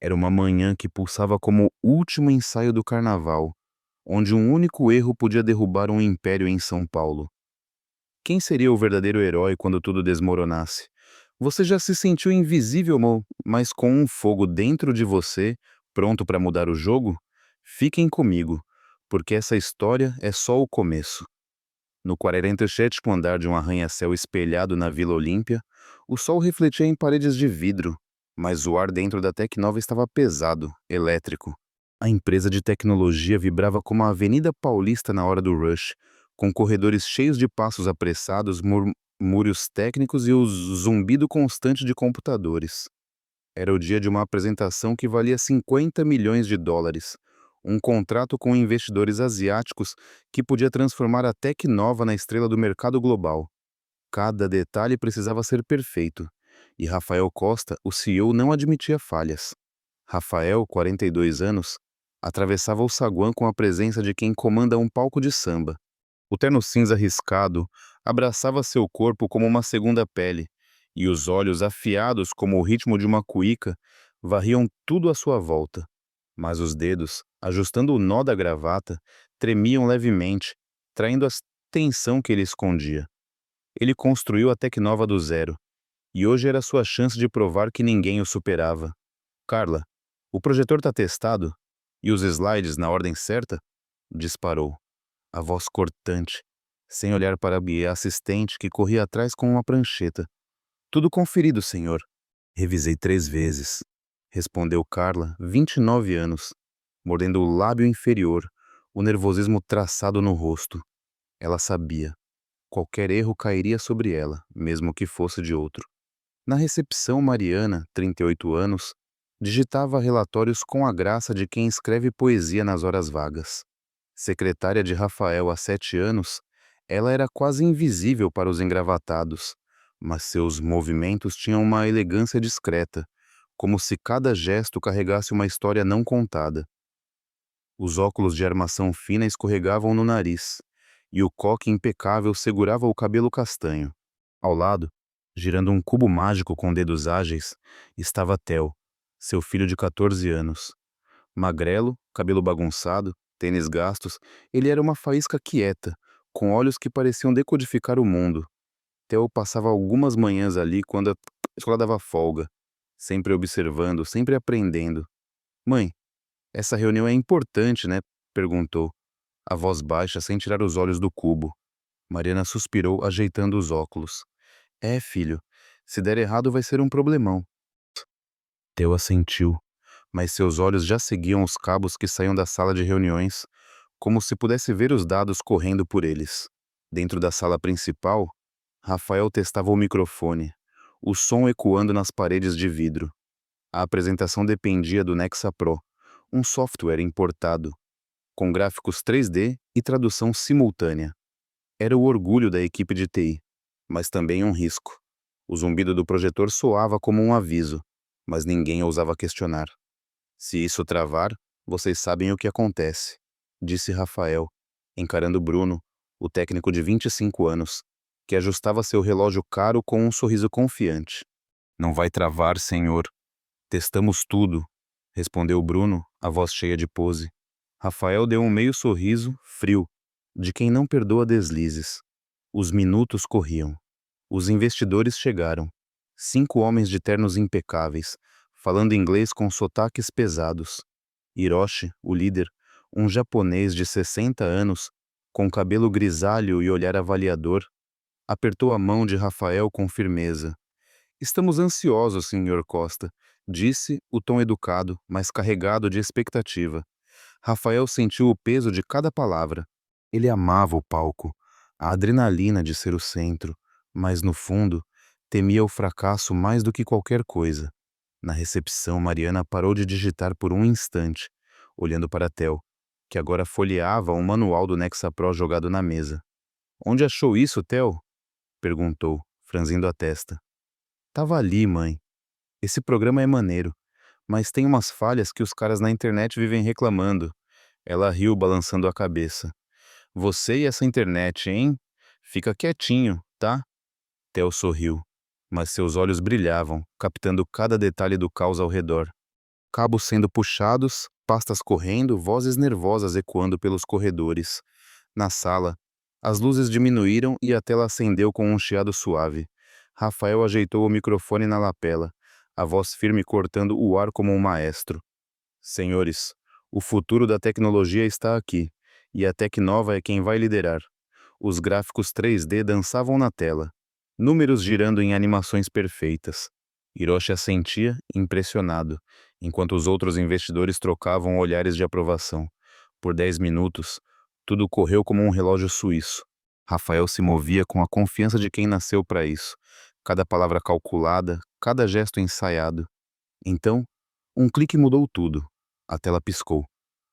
Era uma manhã que pulsava como o último ensaio do carnaval, onde um único erro podia derrubar um império em São Paulo. Quem seria o verdadeiro herói quando tudo desmoronasse? Você já se sentiu invisível, mas com um fogo dentro de você, pronto para mudar o jogo? Fiquem comigo, porque essa história é só o começo. No 47º andar de um arranha-céu espelhado na Vila Olímpia, o sol refletia em paredes de vidro, mas o ar dentro da Tecnova estava pesado, elétrico. A empresa de tecnologia vibrava como a Avenida Paulista na hora do rush, com corredores cheios de passos apressados, murmúrios técnicos e o zumbido constante de computadores. Era o dia de uma apresentação que valia 50 milhões de dólares, um contrato com investidores asiáticos que podia transformar a Tecnova na estrela do mercado global. Cada detalhe precisava ser perfeito, e Rafael Costa, o CEO, não admitia falhas. Rafael, 42 anos, atravessava o saguão com a presença de quem comanda um palco de samba. O terno cinza riscado abraçava seu corpo como uma segunda pele, e os olhos afiados como o ritmo de uma cuíca varriam tudo à sua volta. Mas os dedos, ajustando o nó da gravata, tremiam levemente, traindo a tensão que ele escondia. Ele construiu a Tecnova do zero, e hoje era sua chance de provar que ninguém o superava. Carla, o projetor tá testado? E os slides na ordem certa? Disparou, a voz cortante, sem olhar para a assistente que corria atrás com uma prancheta. Tudo conferido, senhor. Revisei 3 vezes, respondeu Carla, 29 anos, mordendo o lábio inferior, o nervosismo traçado no rosto. Ela sabia. Qualquer erro cairia sobre ela, mesmo que fosse de outro. Na recepção, Mariana, 38 anos, digitava relatórios com a graça de quem escreve poesia nas horas vagas. Secretária de Rafael há 7 anos, ela era quase invisível para os engravatados, mas seus movimentos tinham uma elegância discreta, como se cada gesto carregasse uma história não contada. Os óculos de armação fina escorregavam no nariz, e o coque impecável segurava o cabelo castanho. Ao lado, girando um cubo mágico com dedos ágeis, estava Theo, seu filho de 14 anos. Magrelo, cabelo bagunçado, tênis gastos, ele era uma faísca quieta, com olhos que pareciam decodificar o mundo. Theo passava algumas manhãs ali quando a escola dava folga, sempre observando, sempre aprendendo. "Mãe, essa reunião é importante, né?" perguntou, a voz baixa sem tirar os olhos do cubo. Mariana suspirou, ajeitando os óculos. "É, filho, se der errado vai ser um problemão." Theo assentiu, mas seus olhos já seguiam os cabos que saíam da sala de reuniões, como se pudesse ver os dados correndo por eles. Dentro da sala principal, Rafael testava o microfone, o som ecoando nas paredes de vidro. A apresentação dependia do Nexa Pro, um software importado, com gráficos 3D e tradução simultânea. Era o orgulho da equipe de TI, mas também um risco. O zumbido do projetor soava como um aviso, mas ninguém ousava questionar. "Se isso travar, vocês sabem o que acontece", disse Rafael, encarando Bruno, o técnico de 25 anos, que ajustava seu relógio caro com um sorriso confiante. "Não vai travar, senhor. Testamos tudo", respondeu Bruno, a voz cheia de pose. Rafael deu um meio sorriso, frio, de quem não perdoa deslizes. Os minutos corriam. Os investidores chegaram. 5 homens de ternos impecáveis, falando inglês com sotaques pesados. Hiroshi, o líder, um japonês de 60 anos, com cabelo grisalho e olhar avaliador, apertou a mão de Rafael com firmeza. "Estamos ansiosos, Sr. Costa", disse, o tom educado, mas carregado de expectativa. Rafael sentiu o peso de cada palavra. Ele amava o palco, a adrenalina de ser o centro, mas no fundo, temia o fracasso mais do que qualquer coisa. Na recepção, Mariana parou de digitar por um instante, olhando para Theo, que agora folheava um manual do Nexa Pro jogado na mesa. "Onde achou isso, Theo?" perguntou, franzindo a testa. "Tava ali, mãe. Esse programa é maneiro, mas tem umas falhas que os caras na internet vivem reclamando." Ela riu, balançando a cabeça. "Você e essa internet, hein? Fica quietinho, tá?" Theo sorriu, mas seus olhos brilhavam, captando cada detalhe do caos ao redor. Cabos sendo puxados, pastas correndo, vozes nervosas ecoando pelos corredores. Na sala, as luzes diminuíram e a tela acendeu com um chiado suave. Rafael ajeitou o microfone na lapela, a voz firme cortando o ar como um maestro. Senhores, o futuro da tecnologia está aqui, e a Tecnova é quem vai liderar. Os gráficos 3D dançavam na tela, números girando em animações perfeitas. Hiroshi assentia, impressionado, enquanto os outros investidores trocavam olhares de aprovação. Por 10 minutos, tudo correu como um relógio suíço. Rafael se movia com a confiança de quem nasceu para isso, cada palavra calculada, cada gesto ensaiado. Então, um clique mudou tudo. A tela piscou.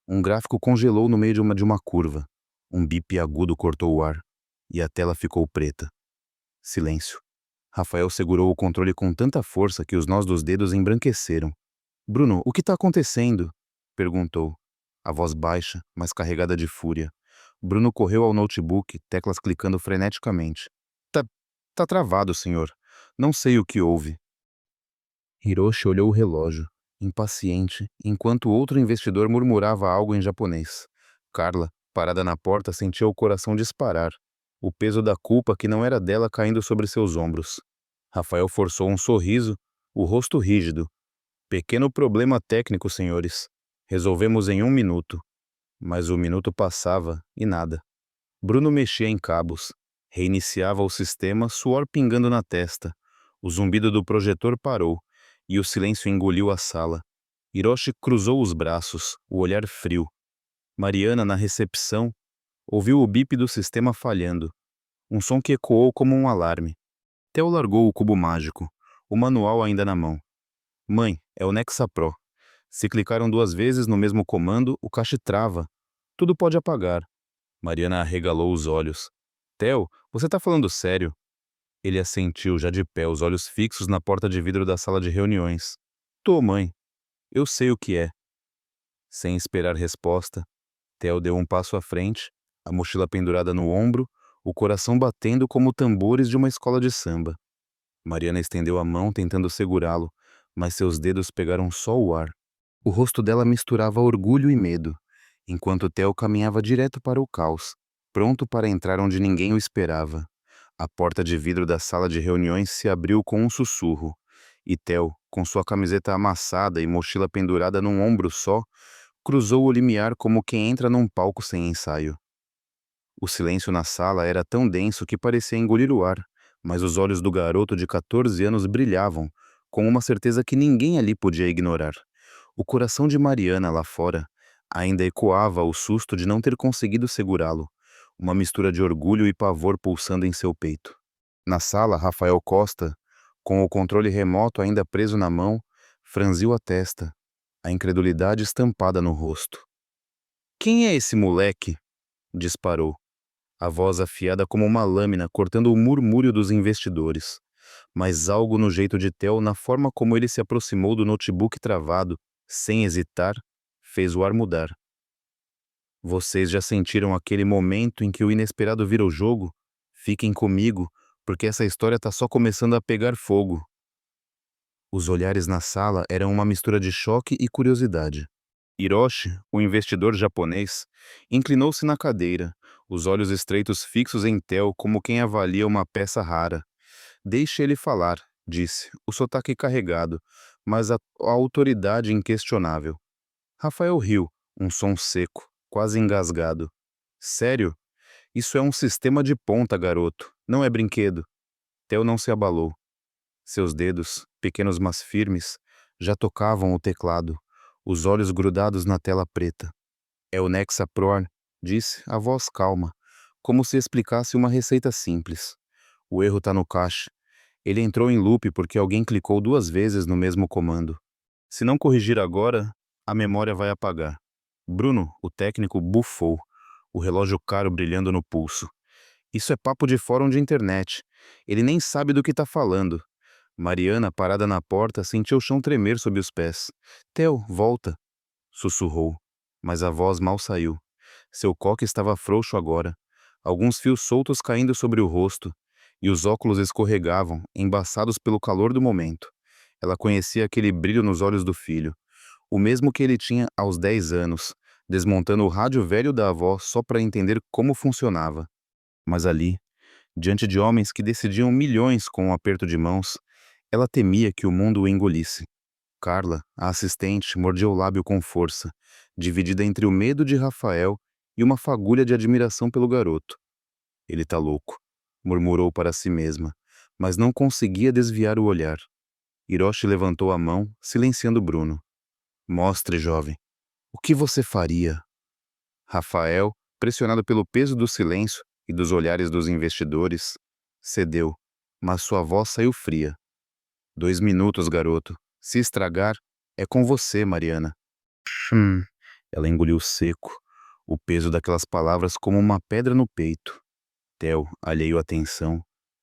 Um gráfico congelou no meio de uma curva. Um bip agudo cortou o ar. E a tela ficou preta. Silêncio. Rafael segurou o controle com tanta força que os nós dos dedos embranqueceram. Bruno, o que está acontecendo? Perguntou. A voz baixa, mas carregada de fúria. Bruno correu ao notebook, teclas clicando freneticamente. Tá travado, senhor. Não sei o que houve. Hiroshi olhou o relógio, impaciente, enquanto outro investidor murmurava algo em japonês. Carla, parada na porta, sentia o coração disparar, o peso da culpa que não era dela caindo sobre seus ombros. Rafael forçou um sorriso, o rosto rígido. Pequeno problema técnico, senhores. Resolvemos em 1 minuto. Mas o minuto passava e nada. Bruno mexia em cabos. Reiniciava o sistema, suor pingando na testa. O zumbido do projetor parou, e o silêncio engoliu a sala. Hiroshi cruzou os braços, o olhar frio. Mariana, na recepção, ouviu o bip do sistema falhando. Um som que ecoou como um alarme. Theo largou o cubo mágico, o manual ainda na mão. Mãe, é o Nexa Pro. Se clicaram 2 vezes no mesmo comando, o cache trava. Tudo pode apagar. Mariana arregalou os olhos. Theo, você tá falando sério? Ele assentiu, já de pé, os olhos fixos na porta de vidro da sala de reuniões. Tô, mãe. Eu sei o que é. Sem esperar resposta, Theo deu um passo à frente, a mochila pendurada no ombro, o coração batendo como tambores de uma escola de samba. Mariana estendeu a mão tentando segurá-lo, mas seus dedos pegaram só o ar. O rosto dela misturava orgulho e medo, enquanto Theo caminhava direto para o caos, pronto para entrar onde ninguém o esperava. A porta de vidro da sala de reuniões se abriu com um sussurro, e Theo, com sua camiseta amassada e mochila pendurada num ombro só, cruzou o limiar como quem entra num palco sem ensaio. O silêncio na sala era tão denso que parecia engolir o ar, mas os olhos do garoto de 14 anos brilhavam, com uma certeza que ninguém ali podia ignorar. O coração de Mariana lá fora ainda ecoava o susto de não ter conseguido segurá-lo, uma mistura de orgulho e pavor pulsando em seu peito. Na sala, Rafael Costa, com o controle remoto ainda preso na mão, franziu a testa, a incredulidade estampada no rosto. "Quem é esse moleque?" disparou, a voz afiada como uma lâmina cortando o murmúrio dos investidores. Mas algo no jeito de Theo, na forma como ele se aproximou do notebook travado, sem hesitar, fez o ar mudar. Vocês já sentiram aquele momento em que o inesperado vira o jogo? Fiquem comigo, porque essa história tá só começando a pegar fogo. Os olhares na sala eram uma mistura de choque e curiosidade. Hiroshi, o investidor japonês, inclinou-se na cadeira, os olhos estreitos fixos em Theo como quem avalia uma peça rara. Deixe ele falar, disse, o sotaque carregado, mas a autoridade inquestionável. Rafael riu, um som seco, quase engasgado. Sério? Isso é um sistema de ponta, garoto, não é brinquedo. Theo não se abalou. Seus dedos, pequenos mas firmes, já tocavam o teclado, os olhos grudados na tela preta. É o Nexa Pro, disse, a voz calma, como se explicasse uma receita simples. O erro tá no cache. Ele entrou em loop porque alguém clicou 2 vezes no mesmo comando. Se não corrigir agora, a memória vai apagar. Bruno, o técnico, bufou, o relógio caro brilhando no pulso. Isso é papo de fórum de internet. Ele nem sabe do que tá falando. Mariana, parada na porta, sentiu o chão tremer sob os pés. Theo, volta, sussurrou, mas a voz mal saiu. Seu coque estava frouxo agora, alguns fios soltos caindo sobre o rosto, e os óculos escorregavam, embaçados pelo calor do momento. Ela conhecia aquele brilho nos olhos do filho, O mesmo que ele tinha aos 10 anos, desmontando o rádio velho da avó só para entender como funcionava. Mas ali, diante de homens que decidiam milhões com um aperto de mãos, ela temia que o mundo o engolisse. Carla, a assistente, mordia o lábio com força, dividida entre o medo de Rafael e uma fagulha de admiração pelo garoto. Ele tá louco, murmurou para si mesma, mas não conseguia desviar o olhar. Hiroshi levantou a mão, silenciando Bruno. Mostre, jovem. O que você faria? Rafael, pressionado pelo peso do silêncio e dos olhares dos investidores, cedeu, mas sua voz saiu fria. 2 minutos, garoto. Se estragar, é com você, Mariana. Hum. Ela engoliu seco, o peso daquelas palavras como uma pedra no peito. Theo, alheio à tensão,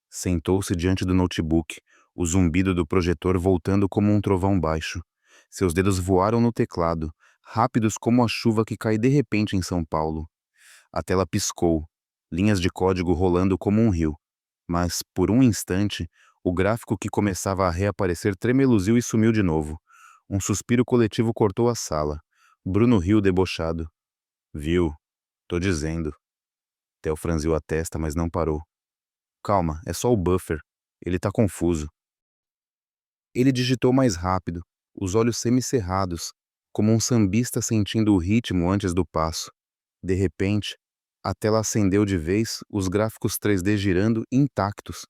sentou-se diante do notebook, o zumbido do projetor voltando como um trovão baixo. Seus dedos voaram no teclado, rápidos como a chuva que cai de repente em São Paulo. A tela piscou, linhas de código rolando como um rio. Mas, por um instante, o gráfico que começava a reaparecer tremeluziu e sumiu de novo. Um suspiro coletivo cortou a sala. Bruno riu debochado. Viu? Tô dizendo. Theo franziu a testa, mas não parou. Calma, é só o buffer. Ele tá confuso. Ele digitou mais rápido, os olhos semicerrados, como um sambista sentindo o ritmo antes do passo. De repente, a tela acendeu de vez, os gráficos 3D girando intactos,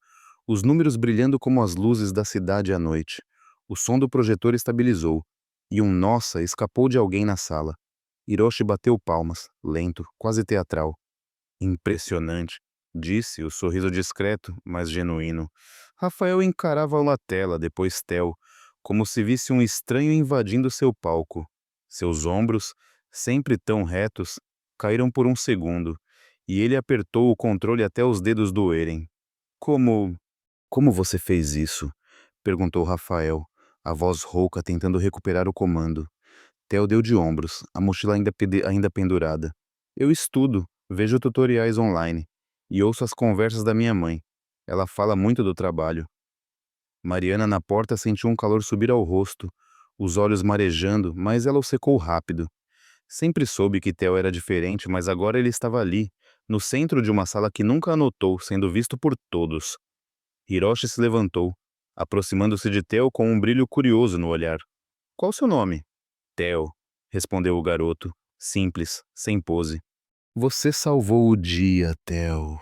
os números brilhando como as luzes da cidade à noite. O som do projetor estabilizou, e um nossa escapou de alguém na sala. Hiroshi bateu palmas, lento, quase teatral. Impressionante, disse, o sorriso discreto, mas genuíno. Rafael encarava a tela, depois Theo, como se visse um estranho invadindo seu palco. Seus ombros, sempre tão retos, caíram por um segundo, e ele apertou o controle até os dedos doerem. Como... Como você fez isso? Perguntou Rafael, a voz rouca tentando recuperar o comando. Theo deu de ombros, a mochila ainda pendurada. Eu estudo, vejo tutoriais online e ouço as conversas da minha mãe. Ela fala muito do trabalho. Mariana na porta sentiu um calor subir ao rosto, os olhos marejando, mas ela o secou rápido. Sempre soube que Theo era diferente, mas agora ele estava ali, no centro de uma sala que nunca anotou, sendo visto por todos. Hiroshi se levantou, aproximando-se de Theo com um brilho curioso no olhar. Qual o seu nome? Theo, respondeu o garoto, simples, sem pose. Você salvou o dia, Theo.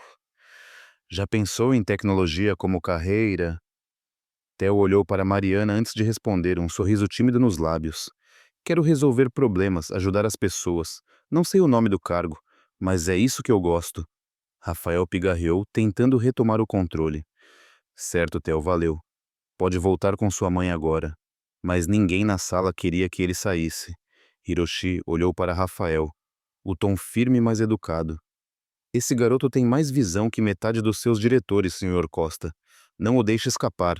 Já pensou em tecnologia como carreira? Theo olhou para Mariana antes de responder, um sorriso tímido nos lábios. Quero resolver problemas, ajudar as pessoas. Não sei o nome do cargo, mas é isso que eu gosto. Rafael pigarreou, tentando retomar o controle. Certo, Theo, valeu. Pode voltar com sua mãe agora. Mas ninguém na sala queria que ele saísse. Hiroshi olhou para Rafael, o tom firme mas educado. Esse garoto tem mais visão que metade dos seus diretores, Sr. Costa. Não o deixe escapar.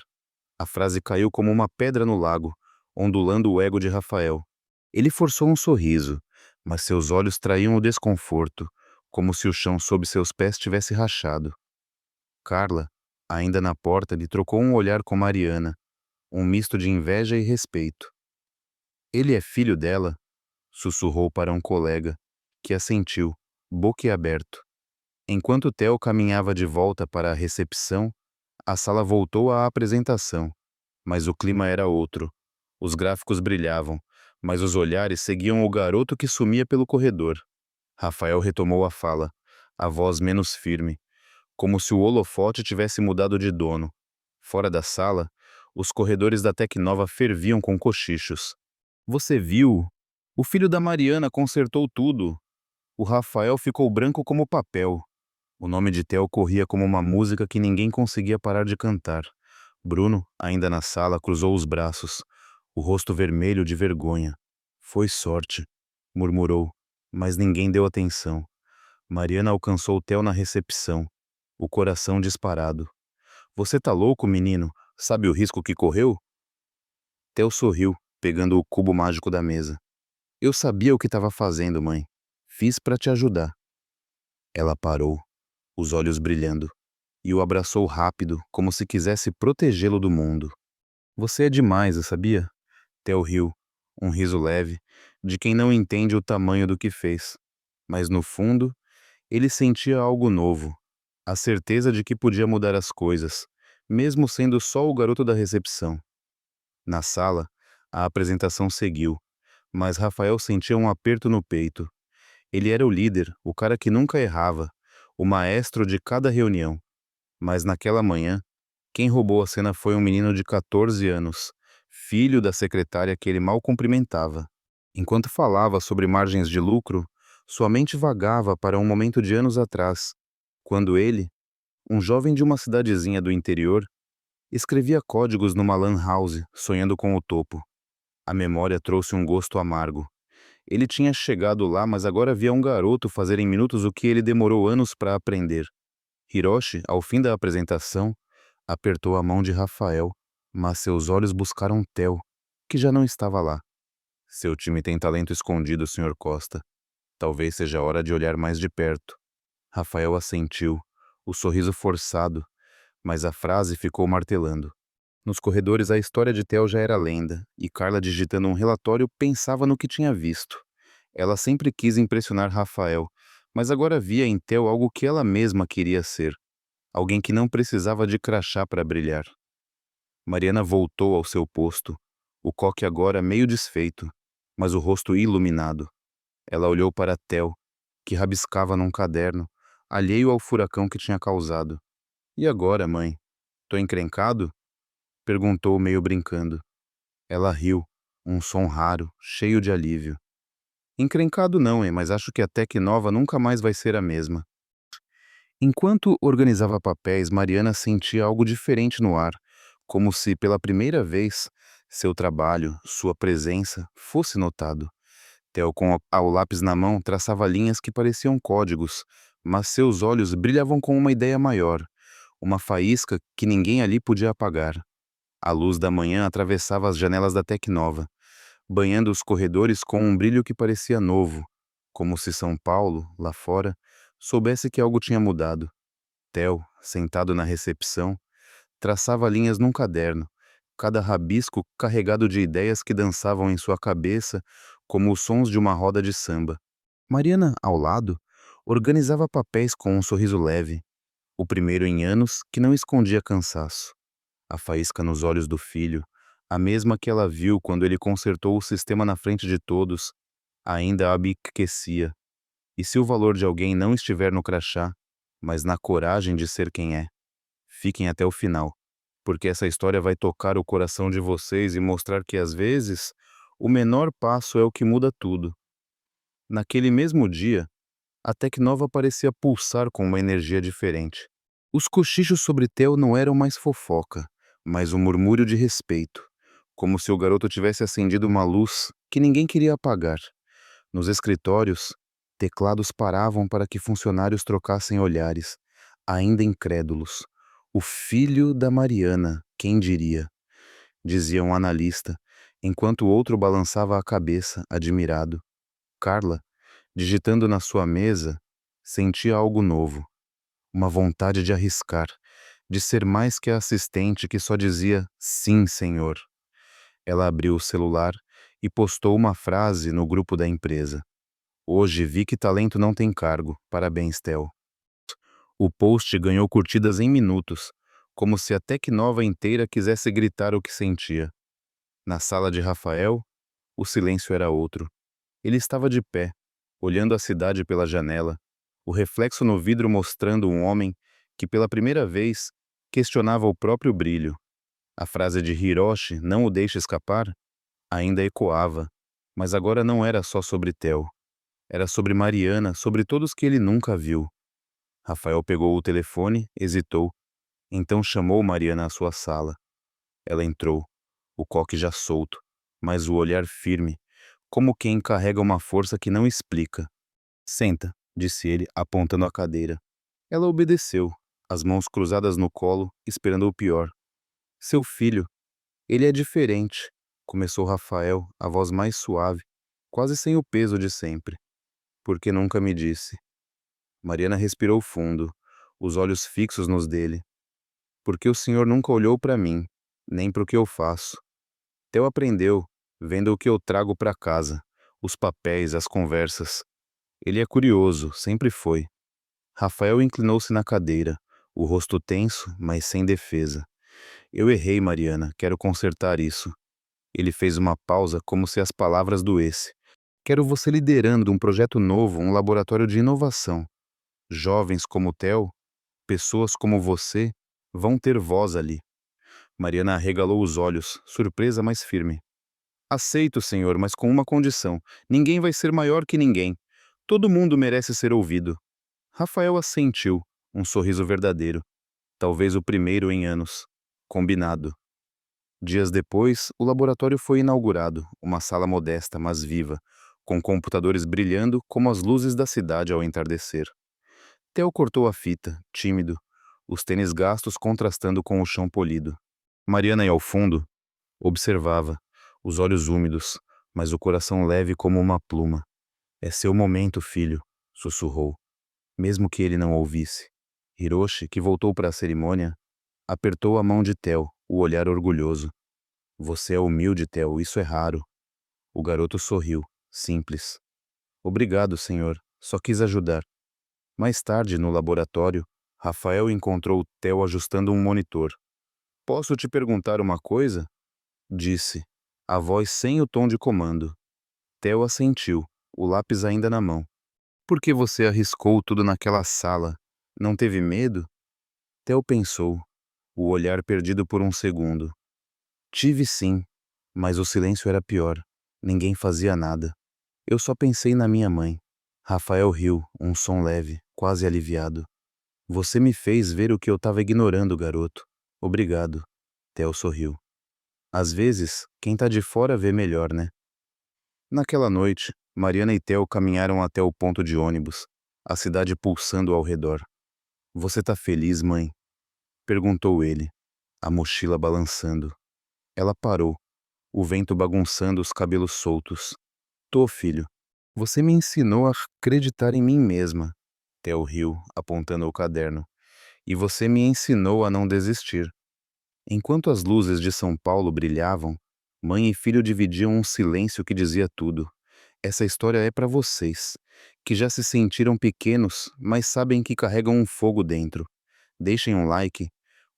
A frase caiu como uma pedra no lago, ondulando o ego de Rafael. Ele forçou um sorriso, mas seus olhos traíam o desconforto, como se o chão sob seus pés tivesse rachado. Carla, ainda na porta, lhe trocou um olhar com Mariana, um misto de inveja e respeito. Ele é filho dela? Sussurrou para um colega, que assentiu, boquiaberto. Enquanto Theo caminhava de volta para a recepção, a sala voltou à apresentação, mas o clima era outro. Os gráficos brilhavam, mas os olhares seguiam o garoto que sumia pelo corredor. Rafael retomou a fala, a voz menos firme, como se o holofote tivesse mudado de dono. Fora da sala, os corredores da Tecnova ferviam com cochichos. Você viu? O filho da Mariana consertou tudo. O Rafael ficou branco como papel. O nome de Theo corria como uma música que ninguém conseguia parar de cantar. Bruno, ainda na sala, cruzou os braços, o rosto vermelho de vergonha. Foi sorte, murmurou, mas ninguém deu atenção. Mariana alcançou Theo na recepção, o coração disparado. Você tá louco, menino? Sabe o risco que correu? Theo sorriu, pegando o cubo mágico da mesa. Eu sabia o que estava fazendo, mãe. Fiz para te ajudar. Ela parou, os olhos brilhando, e o abraçou rápido, como se quisesse protegê-lo do mundo. Você é demais, eu sabia? Theo riu, Um riso leve, de quem não entende o tamanho do que fez. Mas no fundo, ele sentia algo novo, a certeza de que podia mudar as coisas, mesmo sendo só o garoto da recepção. Na sala, a apresentação seguiu, mas Rafael sentia um aperto no peito. Ele era o líder, o cara que nunca errava, o maestro de cada reunião. Mas naquela manhã, quem roubou a cena foi um menino de 14 anos, filho da secretária que ele mal cumprimentava. Enquanto falava sobre margens de lucro, sua mente vagava para um momento de anos atrás, quando ele, um jovem de uma cidadezinha do interior, escrevia códigos numa lan house, sonhando com o topo. A memória trouxe um gosto amargo. Ele tinha chegado lá, mas agora via um garoto fazer em minutos o que ele demorou anos para aprender. Hiroshi, ao fim da apresentação, apertou a mão de Rafael, mas seus olhos buscaram Theo, que já não estava lá. Seu time tem talento escondido, Sr. Costa. Talvez seja hora de olhar mais de perto. Rafael assentiu, o sorriso forçado, mas a frase ficou martelando. Nos corredores a história de Theo já era lenda, e Carla, digitando um relatório, pensava no que tinha visto. Ela sempre quis impressionar Rafael, mas agora via em Theo algo que ela mesma queria ser. Alguém que não precisava de crachá para brilhar. Mariana voltou ao seu posto, o coque agora meio desfeito, mas o rosto iluminado. Ela olhou para Theo, que rabiscava num caderno, alheio ao furacão que tinha causado. "E agora, mãe? Tô encrencado?" perguntou meio brincando. Ela riu, um som raro, cheio de alívio. "Encrencado não, hein, mas acho que a Tec Nova nunca mais vai ser a mesma." Enquanto organizava papéis, Mariana sentia algo diferente no ar, como se, pela primeira vez, seu trabalho, sua presença, fosse notado. Theo, com o lápis na mão, traçava linhas que pareciam códigos, mas seus olhos brilhavam com uma ideia maior, uma faísca que ninguém ali podia apagar. A luz da manhã atravessava as janelas da Tecnova, banhando os corredores com um brilho que parecia novo, como se São Paulo, lá fora, soubesse que algo tinha mudado. Theo, sentado na recepção, traçava linhas num caderno, cada rabisco carregado de ideias que dançavam em sua cabeça como os sons de uma roda de samba. Mariana, ao lado, organizava papéis com um sorriso leve, o primeiro em anos que não escondia cansaço. A faísca nos olhos do filho, a mesma que ela viu quando ele consertou o sistema na frente de todos, ainda a aquecia. E se o valor de alguém não estiver no crachá, mas na coragem de ser quem é? Fiquem até o final, porque essa história vai tocar o coração de vocês e mostrar que, às vezes, o menor passo é o que muda tudo. Naquele mesmo dia, a Tecnova parecia pulsar com uma energia diferente. Os cochichos sobre Theo não eram mais fofoca, mas um murmúrio de respeito, como se o garoto tivesse acendido uma luz que ninguém queria apagar. Nos escritórios, teclados paravam para que funcionários trocassem olhares, ainda incrédulos. "O filho da Mariana, quem diria?" dizia um analista, enquanto o outro balançava a cabeça, admirado. Carla, digitando na sua mesa, sentia algo novo, uma vontade de arriscar, de ser mais que a assistente que só dizia "sim, senhor." Ela abriu o celular e postou uma frase no grupo da empresa. "Hoje vi que talento não tem cargo. Parabéns, Theo." O post ganhou curtidas em minutos, como se a Tecnova inteira quisesse gritar o que sentia. Na sala de Rafael, o silêncio era outro. Ele estava de pé, olhando a cidade pela janela, o reflexo no vidro mostrando um homem que, pela primeira vez, questionava o próprio brilho. A frase de Hiroshi, "não o deixe escapar", ainda ecoava, mas agora não era só sobre Theo. Era sobre Mariana, sobre todos que ele nunca viu. Rafael pegou o telefone, hesitou, então chamou Mariana à sua sala. Ela entrou, o coque já solto, mas o olhar firme, como quem carrega uma força que não explica. "Senta", disse ele, apontando a cadeira. Ela obedeceu, as mãos cruzadas no colo, esperando o pior. "Seu filho, ele é diferente", começou Rafael, a voz mais suave, quase sem o peso de sempre. "Por que nunca me disse?" Mariana respirou fundo, os olhos fixos nos dele. "Porque o senhor nunca olhou para mim, nem para o que eu faço." Theo aprendeu, vendo o que eu trago para casa, os papéis, as conversas. Ele é curioso, sempre foi. Rafael inclinou-se na cadeira, o rosto tenso, mas sem defesa. Eu errei, Mariana, quero consertar isso. Ele fez uma pausa como se as palavras doesse. Quero você liderando um projeto novo, um laboratório de inovação. Jovens como o Theo, pessoas como você, vão ter voz ali. Mariana arregalou os olhos, surpresa, mas firme. Aceito, senhor, mas com uma condição. Ninguém vai ser maior que ninguém. Todo mundo merece ser ouvido. Rafael assentiu, um sorriso verdadeiro. Talvez o primeiro em anos. Combinado. Dias depois, o laboratório foi inaugurado, uma sala modesta, mas viva, com computadores brilhando como as luzes da cidade ao entardecer. Theo cortou a fita, tímido, os tênis gastos contrastando com o chão polido. Mariana ia ao fundo, observava, os olhos úmidos, mas o coração leve como uma pluma. É seu momento, filho, sussurrou, mesmo que ele não ouvisse. Hiroshi, que voltou para a cerimônia, apertou a mão de Theo, o olhar orgulhoso. Você é humilde, Theo, isso é raro. O garoto sorriu, simples. Obrigado, senhor, só quis ajudar. Mais tarde, no laboratório, Rafael encontrou Theo ajustando um monitor. Posso te perguntar uma coisa? Disse, a voz sem o tom de comando. Theo assentiu, o lápis ainda na mão. Por que você arriscou tudo naquela sala? Não teve medo? Theo pensou, o olhar perdido por um segundo. Tive sim, mas o silêncio era pior. Ninguém fazia nada. Eu só pensei na minha mãe. Rafael riu, um som leve, quase aliviado. Você me fez ver o que eu estava ignorando, garoto. Obrigado. Theo sorriu. Às vezes, quem tá de fora vê melhor, né? Naquela noite, Mariana e Theo caminharam até o ponto de ônibus, a cidade pulsando ao redor. Você tá feliz, mãe? Perguntou ele, a mochila balançando. Ela parou, o vento bagunçando os cabelos soltos. Tô, filho. Você me ensinou a acreditar em mim mesma. Theo riu, apontando o caderno. E você me ensinou a não desistir. Enquanto as luzes de São Paulo brilhavam, mãe e filho dividiam um silêncio que dizia tudo. Essa história é para vocês, que já se sentiram pequenos, mas sabem que carregam um fogo dentro. Deixem um like,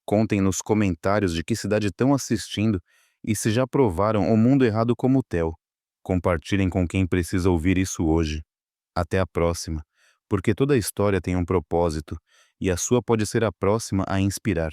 contem nos comentários de que cidade estão assistindo e se já provaram o mundo errado como o Theo. Compartilhem com quem precisa ouvir isso hoje. Até a próxima, porque toda história tem um propósito e a sua pode ser a próxima a inspirar.